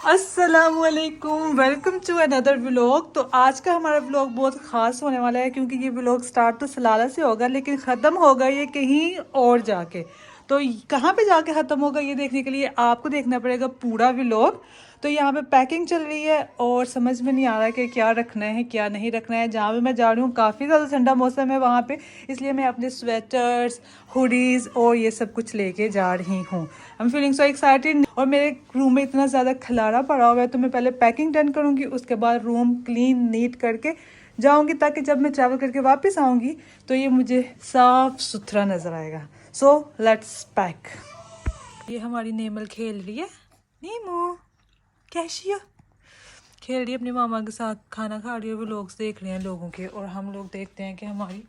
अस्सलामुअलैकुम, welcome to another vlog. तो आज का हमारा व्लॉग बहुत ख़ास होने वाला है क्योंकि ये व्लॉग स्टार्ट तो सलाला से होगा लेकिन ख़त्म होगा ये कहीं और जाके। तो कहाँ पे जाके ख़त्म होगा ये देखने के लिए आपको देखना पड़ेगा पूरा व्लॉग। तो यहाँ पे पैकिंग चल रही है और समझ में नहीं आ रहा है कि क्या रखना है क्या नहीं रखना है। जहाँ पे मैं जा रही हूँ काफ़ी ज़्यादा ठंडा मौसम है वहाँ पे, इसलिए मैं अपने स्वेटर्स, हुडीज़ और ये सब कुछ लेके जा रही हूँ। I am feeling so excited. और मेरे रूम में इतना ज़्यादा खलारा पड़ा हुआ है तो मैं पहले पैकिंग डन करूँगी, उसके बाद रूम क्लीन नीट करके जाऊँगी ताकि जब मैं ट्रैवल करके वापस आऊँगी तो ये मुझे साफ़ सुथरा नज़र आएगा। So let's pack. ये हमारी नेमल खेल रही है। नीमू कैसी हो? खेल रही है अपनी मामा के साथ, खाना खा रही है। वो लोग देख रहे हैं लोगों के और हम लोग देखते हैं कि हमारी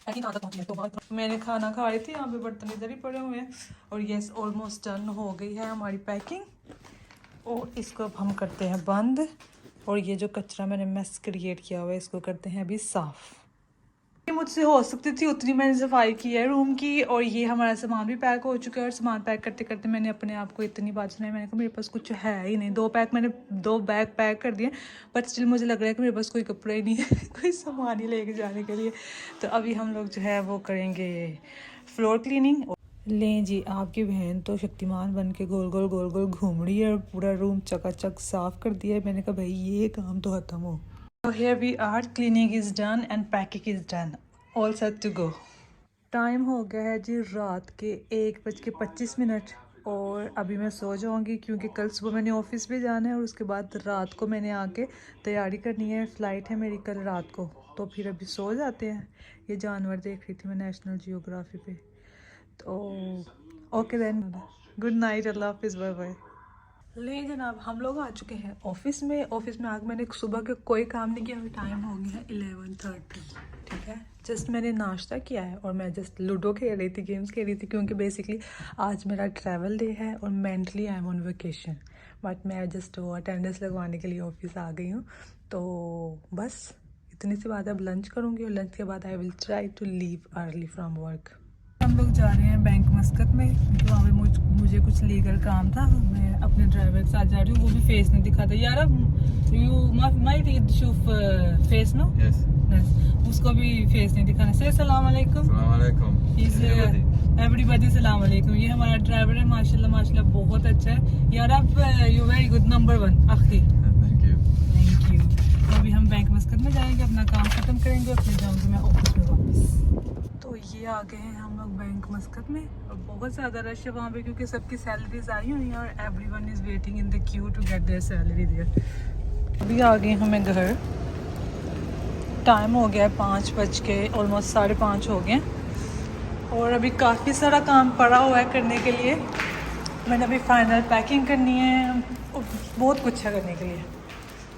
तो मैंने खाना खा रही थी। यहाँ पे बर्तन इधर ही पड़े हुए हैं और यस ऑलमोस्ट डन हो गई है हमारी पैकिंग। और इसको अब हम करते हैं बंद और ये जो कचरा मैंने मेस क्रिएट किया हुआ है इसको करते हैं अभी साफ़। मुझसे हो सकती थी उतनी मैंने सफाई की है रूम की। और ये हमारा सामान भी पैक हो चुका है और सामान पैक करते करते मैंने अपने आप को इतनी बात सुनाई, मैंने कहा मेरे पास कुछ है ही नहीं। मैंने दो बैग पैक कर दिए बट स्टिल मुझे लग रहा है कि मेरे पास कोई कपड़े ही नहीं है कोई सामान ही लेके जाने के लिए। तो अभी हम लोग जो है वो करेंगे फ्लोर क्लीनिंग। लें जी, आपकी बहन तो शक्तिमान बन के गोल गोल घूम रही है और पूरा रूम चकाचक साफ कर दिया है। मैंने कहा भाई ये काम तो खत्म हो। So here we are, cleaning is done and packing is done, all set to go। Time हो गया है जी रात के 1:25 और अभी मैं सो जाऊंगी क्योंकि कल सुबह मैंने ऑफिस भी जाना है और उसके बाद रात को मैंने आके तैयारी करनी है। फ़्लाइट है मेरी कल रात को, तो फिर अभी सो जाते हैं। ये जानवर देख रही थी मैं नेशनल जियोग्राफी पे। तो ओके देन, गुड नाइट, अल्लाह हाफिज़, बाय बाय। ले जनाब, हम लोग आ चुके हैं ऑफिस में। आकर मैंने सुबह के कोई काम नहीं किया। अभी टाइम हो गया है 11:30, ठीक है। जस्ट मैंने नाश्ता किया है और मैं जस्ट लूडो खेल रही थी, गेम्स खेल रही थी क्योंकि बेसिकली आज मेरा ट्रैवल डे है और mentally I am on vacation. But मैं जस्ट वो अटेंडेंस लगवाने के लिए ऑफिस आ गई हूँ। तो बस इतनी सी बात है। अब लंच करूँगी और लंच के बाद I will try to leave early from work. हम लोग जा रहे हैं बैंक मस्कत में क्योंकि वहाँ पे मुझे कुछ लीगल काम था। मैं अपने ड्राइवर के साथ जा रही हूँ। वो भी फेस नहीं दिखाता यार। You might issue face no, उसको भी फेस नहीं दिखाना। से सलाम अलैकुम एवरीबॉडी, सलाम अलैकुम। ये हमारा ड्राइवर है, माशाल्लाह माशाल्लाह बहुत अच्छा है यार। आप यू वेरी गुड, नंबर 1 आखिरी। Thank you. अभी हम बैंक मस्कत में जाएंगे, अपना काम खत्म करेंगे और फिर जाऊँगी मैं ऑफिस में वापस। तो ये आ गए हैं हम लोग बैंक मस्कत में और बहुत ज़्यादा रश है वहाँ पे क्योंकि सबकी सैलरीज आई हुई हैं और everyone is waiting in the queue to get their salary there. अभी आ गए हमें घर। टाइम हो गया है 5 बज के, ऑलमोस्ट 5:30 हो गए और अभी काफ़ी सारा काम पड़ा हुआ है करने के लिए। मैंने अभी फाइनल पैकिंग करनी है और बहुत कुछ है करने के लिए।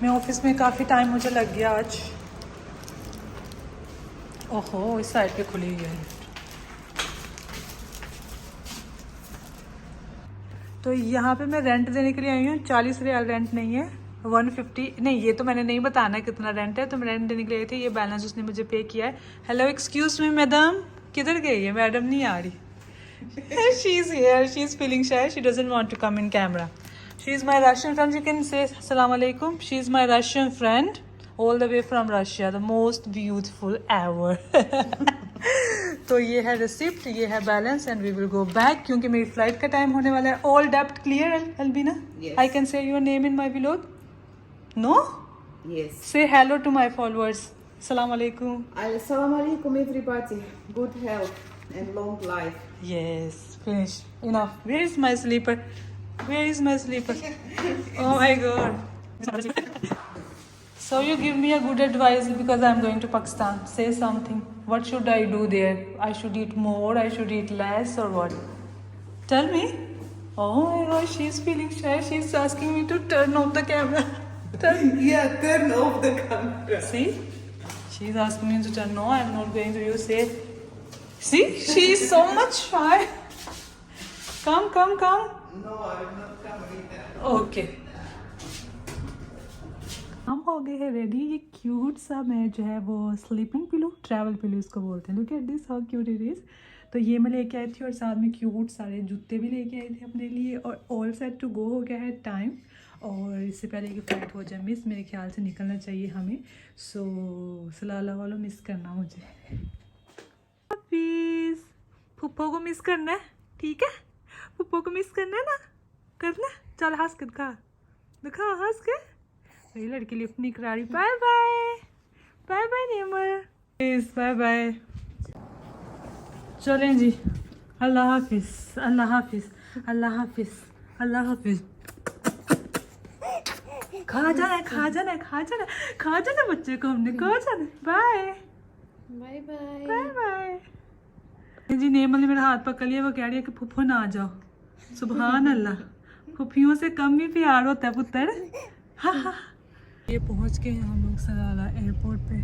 मैं ऑफिस में काफ़ी टाइम मुझे लग गया आज। ओहो, इस साइड पे खुली हुई है। तो यहाँ पे मैं रेंट देने के लिए आई हूँ। 40 रियाल रेंट नहीं है, 150 नहीं। ये तो मैंने नहीं बताना कितना रेंट है, तो मैं रेंट देने के लिए आई थी। ये बैलेंस उसने मुझे पे किया है। हेलो एक्सक्यूज मी मैडम, किधर गई है? मैडम नहीं आ रही। She is here, she is feeling shy, she doesn't want to come in camera. She is my Russian friend, you can say अस्सलाम वालेकुम। She is my Russian friend all the way from Russia, the most beautiful ever. तो ये है receipt, ये है balance and we will go back क्योंकि मेरी flight का टाइम होने वाला है। ऑल डेब्ट clear Albina? I can say your name in my vlog? No? Yes. Say hello to my followers. अस्सलाम वालेकुम। Assalamu alaikum everybody. Good health and long life. Yes, finish. Enough. Where is my sleeper? Where is my sleeper? Oh my god. So you give me a good advice because I'm going to Pakistan. Say something. What should I do there? I should eat more, I should eat less, or what? Tell me. Oh my gosh, she's feeling shy. She's asking me to turn off the camera. Yeah, turn off the camera. See? She's asking me to turn. No, I'm not going to. You say. See? She is so much shy. Come. No, I'm not coming there. Okay. हम हो गए हैं ready. ये cute सा मैं जो है वो स्लीपिंग पिलो, ट्रैवल पिलो इसको बोलते हैं। Look at this, how cute it is. तो ये मैं लेके आई थी और साथ में क्यूट सारे जूते भी लेके आई थी अपने लिए और ऑल सेट टू गो हो गया है टाइम। और इससे पहले कि फ़्लाइट हो जाए मिस, मेरे ख्याल से निकलना चाहिए हमें। सो सलाला वालों मिस करना मुझे। प्लीज़ पप्पा को मिस करना है, ठीक है? पप्पा को मिस करना है ना, करना। चल हंस के दिखा हंस के। मेरी लड़की लिफ्ट नहीं करा रही। Bye bye bye bye Neymar, please bye bye. चलें जी, अल्लाह हाफिज अल्लाह हाफिज अल्लाह हाफिज अल्लाह हाफिज। खा जाना है खा जाना है खा जाना है खा जाना है बच्चे को हमने, खा जाना है। Bye bye bye bye bye. जी नेमल ने मेरा हाथ पकड़ लिया, वो कह रही है कि फुफ्फो ना आ जाओ। सुभान अल्लाह, फुफ्फियों से कम भी प्यार होता है पुत्र। हाँ। ये पहुंच गए हैं हम लोग सलाला एयरपोर्ट पे।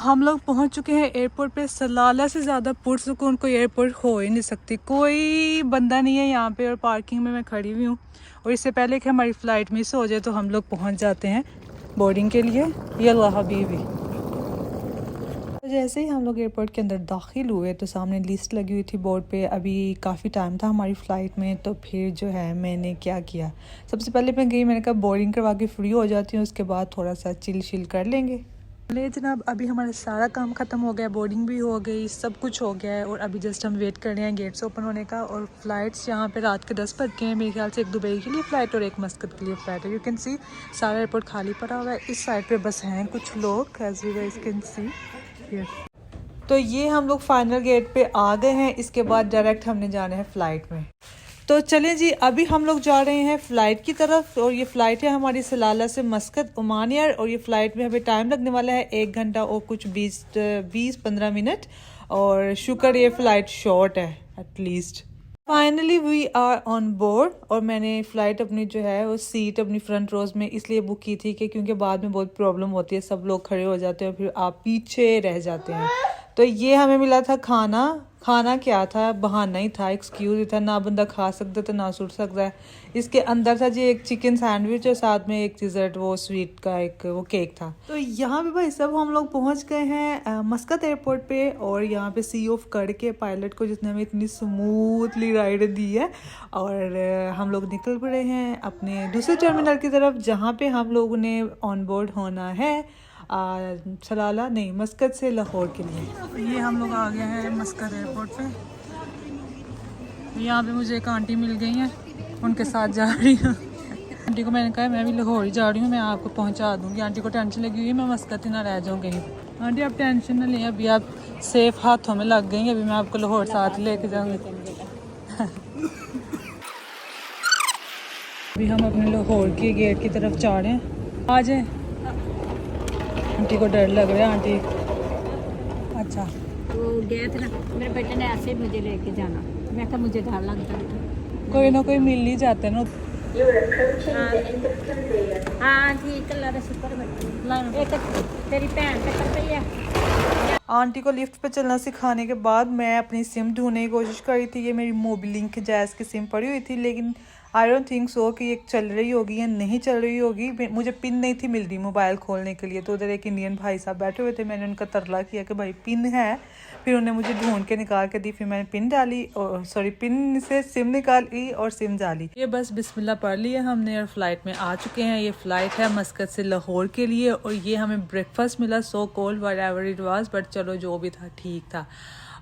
हम लोग पहुंच चुके हैं एयरपोर्ट पे। सलाला से ज़्यादा पुरसुकून कोई एयरपोर्ट हो ही नहीं सकती। कोई बंदा नहीं है यहाँ पे और पार्किंग में मैं खड़ी हुई हूँ। और इससे पहले कि हमारी फ़्लाइट मिस हो जाए तो हम लोग पहुंच जाते हैं बोर्डिंग के लिए। यल्ला हबीबी। तो जैसे ही हम लोग एयरपोर्ट के अंदर दाखिल हुए तो सामने लिस्ट लगी हुई थी बोर्ड पे। अभी काफ़ी टाइम था हमारी फ़्लाइट में, तो फिर जो है मैंने क्या किया, सबसे पहले मैं गई, मैंने कहा बोर्डिंग करवा के फ्री हो जाती हूँ, उसके बाद थोड़ा सा चिल कर लेंगे। ले जनाब, अभी हमारा सारा काम ख़त्म हो गया, बोर्डिंग भी हो गई, सब कुछ हो गया है और अभी जस्ट हम वेट कर रहे हैं गेट्स ओपन होने का। और फ्लाइट्स यहाँ पे रात के 10 बज गए हैं मेरे ख्याल से। एक दुबई के लिए फ़्लाइट और एक मस्कत के लिए फ़्लाइट है। यू कैन सी सारा एयरपोर्ट खाली पड़ा हुआ है। इस साइड पे बस हैं कुछ लोग, as you guys can see. तो ये हम लोग फाइनल गेट पे आ गए हैं। इसके बाद डायरेक्ट हमने जाना है फ़्लाइट में। तो चलें जी, अभी हम लोग जा रहे हैं फ़्लाइट की तरफ। और ये फ़्लाइट है हमारी सलाला से मस्कत ओमान एयर। और ये फ़्लाइट में हमें टाइम लगने वाला है 1 घंटा और कुछ 20-15 मिनट। और शुक्र ये फ़्लाइट शॉर्ट है at least. Finally we are on board. और मैंने फ़्लाइट अपनी जो है वो सीट अपनी फ्रंट रोज़ में इसलिए बुक की थी कि क्योंकि बाद में बहुत प्रॉब्लम होती है, सब लोग खड़े हो जाते हैं और फिर आप पीछे रह जाते हैं। तो ये हमें मिला था खाना क्या था, बहाना ही था, एक्सक्यूज ही था। ना बंदा खा सकता था ना सुट सकता है। इसके अंदर था जी एक चिकन सैंडविच और साथ में एक डिज़र्ट, वो स्वीट का एक वो केक था। तो यहाँ पे भाई सब हम लोग पहुँच गए हैं मस्कत एयरपोर्ट पे। और यहाँ पे सी ऑफ करके पायलट को, जिसने हमें इतनी स्मूथली राइड दी है। और हम लोग निकल पड़े हैं अपने दूसरे टर्मिनल की तरफ, जहाँ पे हम लोगों ने ऑन बोर्ड होना है सलाला नहीं मस्कत से लाहौर के लिए। ये हम लोग आ गए हैं मस्कत एयरपोर्ट पे। यहाँ पे मुझे एक आंटी मिल गई हैं, उनके साथ जा रही हूँ। आंटी को मैंने कहा मैं भी लाहौर ही जा रही हूँ, मैं आपको पहुँचा दूँगी। आंटी को टेंशन लगी हुई है मैं मस्कत ही ना रह जाऊँ कहीं। आंटी आप टेंशन ना लें, अभी आप सेफ हाथों में लग गई, अभी मैं आपको लाहौर साथ लेके जाऊँगी। अभी हम अपने लाहौर के गेट की तरफ जा रहे हैं। आ जाए। आंटी को डर लग रहा है। आंटी अच्छा वो गए थे ना, मेरे बेटे ने ऐसे मुझे लेके जाना, मैं कहा मुझे डर लगता है। कोई ना कोई मिल ही जाते हैं ना। हाँ ठीक, अल्लाह का शुक्र है। एक तेरी भैन पे कर रही है। आंटी को लिफ्ट पे चलना सिखाने के बाद मैं अपनी सिम ढूंढने की कोशिश कर रही थी। ये मेरी मोबिलिंक जैज़ की सिम पड़ी हुई थी, लेकिन आई डोंट थिंक सो कि ये चल रही होगी या नहीं चल रही होगी। मुझे पिन नहीं थी मिल रही मोबाइल खोलने के लिए। तो उधर एक इंडियन भाई साहब बैठे हुए थे, मैंने उनका तरला किया कि भाई पिन है। फिर उन्होंने मुझे ढूंढ के निकाल के दी। फिर मैंने पिन डाली और पिन से सिम निकाली और सिम डाली। ये बस बिस्मिल्लाह पढ़ लिया हमने और फ्लाइट में आ चुके हैं। ये फ़्लाइट है मस्कत से लाहौर के लिए। और ये हमें ब्रेकफास्ट मिला, so cold whatever it was, but चलो जो भी था ठीक था।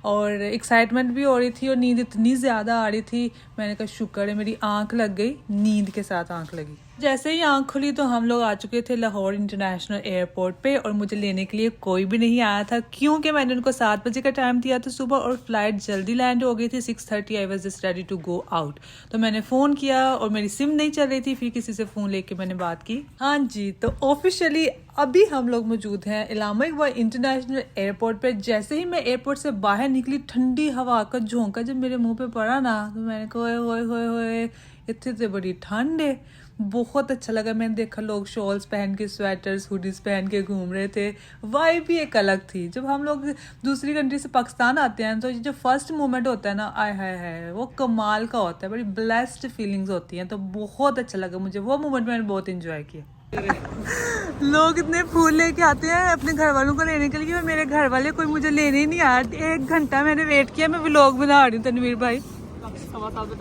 और एक्साइटमेंट भी हो रही थी और नींद इतनी ज़्यादा आ रही थी। मैंने कहा शुक्र है मेरी आंख लग गई, नींद के साथ आंख लगी। जैसे ही आंख खुली तो हम लोग आ चुके थे लाहौर इंटरनेशनल एयरपोर्ट पे। और मुझे लेने के लिए कोई भी नहीं आया था, क्योंकि मैंने उनको 7 बजे का टाइम दिया था सुबह और फ्लाइट जल्दी लैंड हो गई थी 6:30। I was just ready to go out. तो मैंने फ़ोन किया और मेरी सिम नहीं चल रही थी। फिर किसी से फ़ोन लेके मैंने बात की। हाँ जी, तो ऑफिशियली अभी हम लोग मौजूद हैं इलामा इकबाल इंटरनेशनल एयरपोर्ट पे। जैसे ही मैं एयरपोर्ट से बाहर निकली, ठंडी हवा का झोंका जब मेरे मुंह पे पड़ा ना, तो मैंने कहा होए इतनी तो बड़ी ठंड है। बहुत अच्छा लगा। मैंने देखा लोग शॉल्स पहन के, स्वेटर्स, हुडीज पहन के घूम रहे थे। वाइब भी एक अलग थी। जब हम लोग दूसरी कंट्री से पाकिस्तान आते हैं तो जो फर्स्ट मोमेंट होता है ना, आय हाय हाय, वो कमाल का होता है। बड़ी ब्लेस्ड फीलिंग्स होती हैं। तो बहुत अच्छा लगा मुझे, वो मोमेंट मैंने बहुत इंजॉय किया। लोग इतने फूल लेके आते हैं अपने घर वालों को लेने के लिए और मेरे घर वाले कोई मुझे लेने ही नहीं आया। 1 घंटा मैंने वेट किया। मैं व्लॉग बना रही हूँ। तनवीर भाई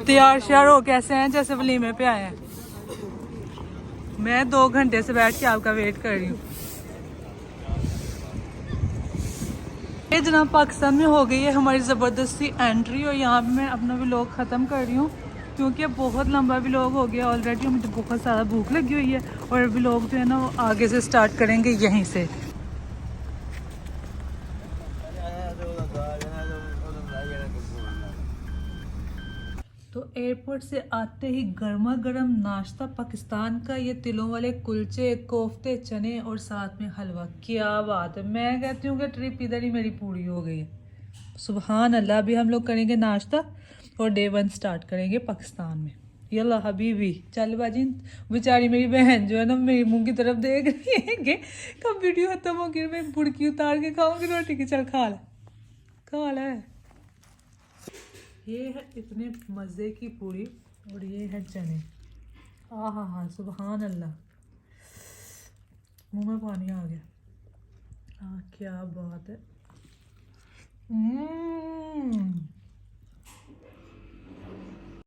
तैयार श्यार हो कैसे हैं, जैसे वलीमे पे आए हैं। मैं 2 घंटे से बैठ के आपका वेट कर रही हूँ। ये जनाब पाकिस्तान में हो गई है हमारी ज़बरदस्ती एंट्री और यहाँ पे मैं अपना व्लॉग ख़त्म कर रही हूँ क्योंकि अब बहुत लंबा व्लॉग हो गया ऑलरेडी और मुझे बहुत ज़्यादा भूख लगी हुई है और व्लॉग जो है ना वो आगे से स्टार्ट करेंगे यहीं से। तो एयरपोर्ट से आते ही गर्मा गर्म नाश्ता पाकिस्तान का, ये तिलों वाले कुलचे, कोफ्ते, चने और साथ में हलवा। क्या बात है, मैं कहती हूँ कि ट्रिप इधर ही मेरी पूरी हो गई है। सुभान अल्लाह। अभी हम लोग करेंगे नाश्ता और डे 1 स्टार्ट करेंगे पाकिस्तान में। यल्ला हबीबी चल बाजी। बेचारी मेरी बहन जो है ना मेरे मुंह की तरफ देख रही है कि कब वीडियो खत्म होगी मैं बुड़की उतार के खाऊंगी रोटी की। चल खा ले। ये है इतने मज़े की पूरी और ये है चने। हाँ सुभान अल्लाह, मुंह में पानी आ गया। हाँ क्या बात है।